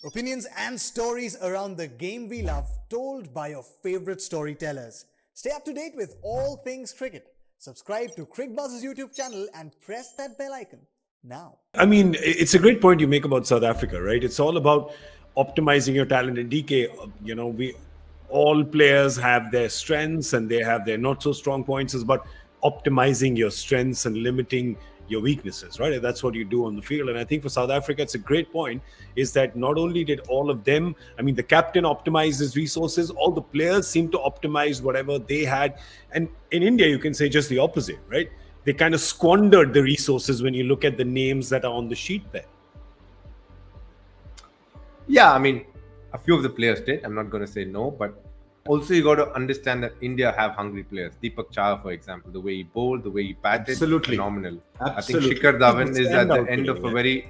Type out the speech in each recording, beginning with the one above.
Opinions and stories around the game we love, told by your favorite storytellers. Stay up to date with all things cricket. Subscribe to Crickbuzz's YouTube channel and press that bell icon now. I mean, it's a great point you make about South Africa, right? It's all about optimizing your talent. In DK, we all players have their strengths and they have their not so strong points. It's about optimizing your strengths and limiting your weaknesses, right? And that's what you do on the field. And I think for South Africa, it's a great point, is that not only did all of them, I mean, the captain optimized his resources, all the players seemed to optimize whatever they had. And in India, you can say just the opposite, right? They kind of squandered the resources when you look at the names that are on the sheet there. Yeah, I mean, a few of the players did. I'm not going to say no, but also you got to understand that India have hungry players. Deepak Chahar, for example, the way he bowled, the way he batted, Absolutely. phenomenal. Absolutely. I think Shikhar Dhawan is at the Standout end of a very,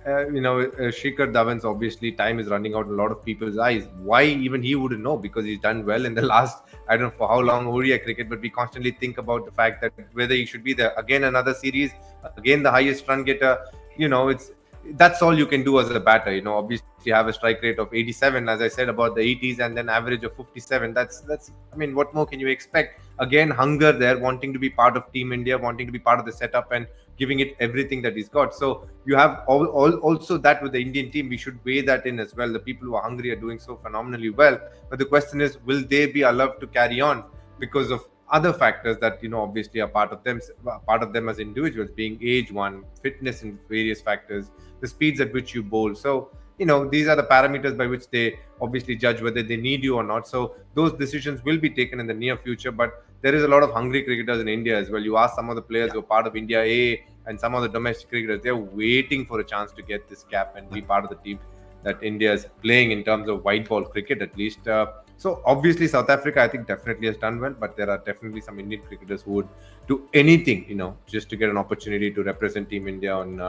Shikhar Dhawan's obviously time is running out in a lot of people's eyes. Why even he wouldn't know, because he's done well in the last, I don't know for how long, ODI cricket, but we constantly think about the fact that whether he should be there. Again, another series, again, the highest run getter, that's all you can do as a batter. Obviously you have a strike rate of 87, as I said, about the 80s, and then average of 57. That's I mean, what more can you expect? Again, hunger there, wanting to be part of Team India, wanting to be part of the setup and giving it everything that he's got. So you have also that with the Indian team. We should weigh that in as well. The people who are hungry are doing so phenomenally well, but the question is, will they be allowed to carry on because of other factors that obviously are part of them as individuals, being age one, fitness and various factors, the speeds at which you bowl. So these are the parameters by which they obviously judge whether they need you or not. So those decisions will be taken in the near future, but there is a lot of hungry cricketers in India as well. You ask some of the players who are part of India A and some of the domestic cricketers, they're waiting for a chance to get this cap and be part of the team that India is playing in terms of white ball cricket, at least. So obviously South Africa, I think, definitely has done well, but there are definitely some Indian cricketers who would do anything, just to get an opportunity to represent Team India on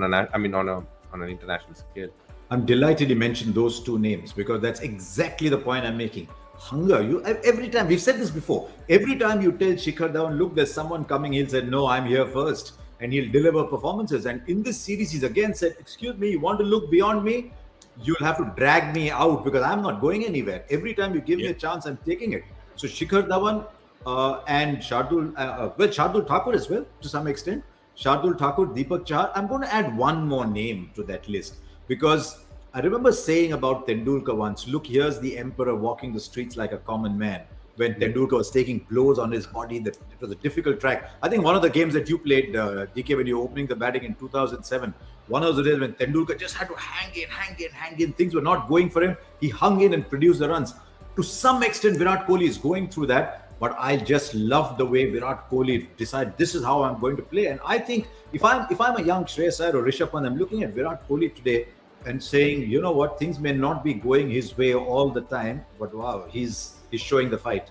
an international scale. I'm delighted you mentioned those two names, because that's exactly the point I'm making. Hunger. Every time, we've said this before, every time you tell Shikhar Dhawan, look, there's someone coming, he'll say, no, I'm here first, and he'll deliver performances. And in this series, he's again said, excuse me, you want to look beyond me? You'll have to drag me out, because I'm not going anywhere. Every time you give me a chance, I'm taking it. So Shikhar Dhawan and Shardul, Shardul Thakur as well, to some extent. Shardul Thakur, Deepak Chahar. I'm going to add one more name to that list, because I remember saying about Tendulkar once, look, here's the emperor walking the streets like a common man. When Tendulkar was taking blows on his body, it was a difficult track. I think one of the games that you played, DK, when you were opening the batting in 2007, one of the days when Tendulkar just had to hang in. Things were not going for him. He hung in and produced the runs. To some extent, Virat Kohli is going through that, but I just love the way Virat Kohli decided this is how I'm going to play. And I think if I'm a young Shreyas Iyer or Rishabh Pant, I'm looking at Virat Kohli today and saying, you know what, things may not be going his way all the time, but wow, he's showing the fight.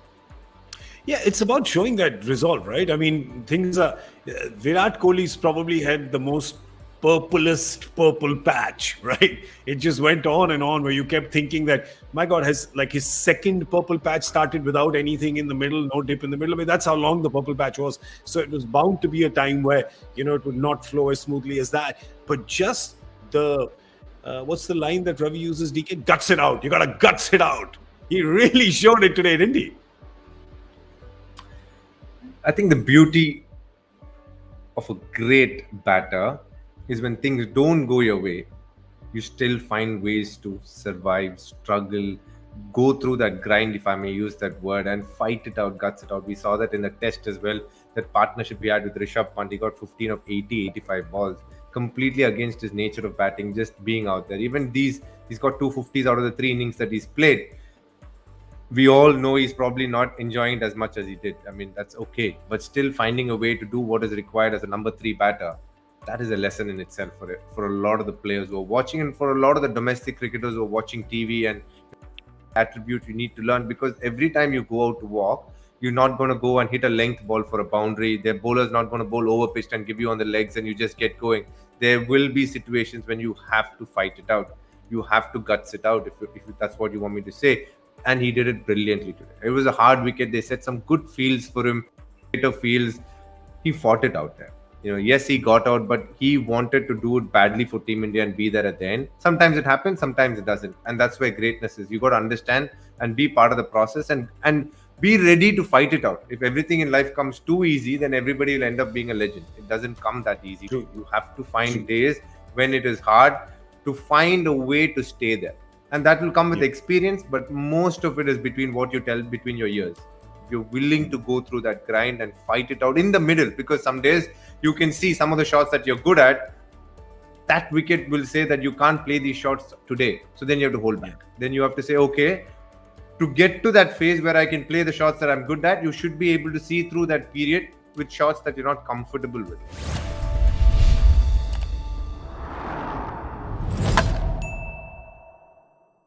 Yeah, it's about showing that resolve, right? I mean, things are... Virat Kohli's probably had the most purplest purple patch, right? It just went on and on, where you kept thinking that, my God, his second purple patch started without anything in the middle, no dip in the middle. I mean, that's how long the purple patch was. So it was bound to be a time where, it would not flow as smoothly as that. But just the... what's the line that Ravi uses, DK? Guts it out. You got to guts it out. He really showed it today, didn't he? I think the beauty of a great batter is when things don't go your way, you still find ways to survive, struggle, go through that grind, if I may use that word, and fight it out, guts it out. We saw that in the test as well, that partnership we had with Rishabh Pant. He got 15 of 80, 85 balls, completely against his nature of batting, just being out there. Even he's got 250s out of the 3 innings that he's played. We all know he's probably not enjoying it as much as he did. I mean, that's okay. But still finding a way to do what is required as a number 3 batter, that is a lesson in itself for a lot of the players who are watching, and for a lot of the domestic cricketers who are watching TV, and attribute you need to learn. Because every time you go out to walk, you're not going to go and hit a length ball for a boundary. Their bowler's not going to bowl over pitched and give you on the legs and you just get going. There will be situations when you have to fight it out. You have to guts it out, if that's what you want me to say. And he did it brilliantly today. It was a hard wicket. They set some good fields for him. Fields. He fought it out there. Yes, he got out, but he wanted to do it badly for Team India and be there at the end. Sometimes it happens, sometimes it doesn't, and that's where greatness is. You got to understand and be part of the process, and be ready to fight it out. If everything in life comes too easy, then everybody will end up being a legend. It doesn't come that easy. True. You have to find days when it is hard to find a way to stay there, and that will come with experience. But most of it is between what you tell between your ears. You're willing to go through that grind and fight it out in the middle, because some days you can see some of the shots that you're good at, that wicket will say that you can't play these shots today, so then you have to hold back. Then you have to say, okay, to get to that phase where I can play the shots that I'm good at, you should be able to see through that period with shots that you're not comfortable with.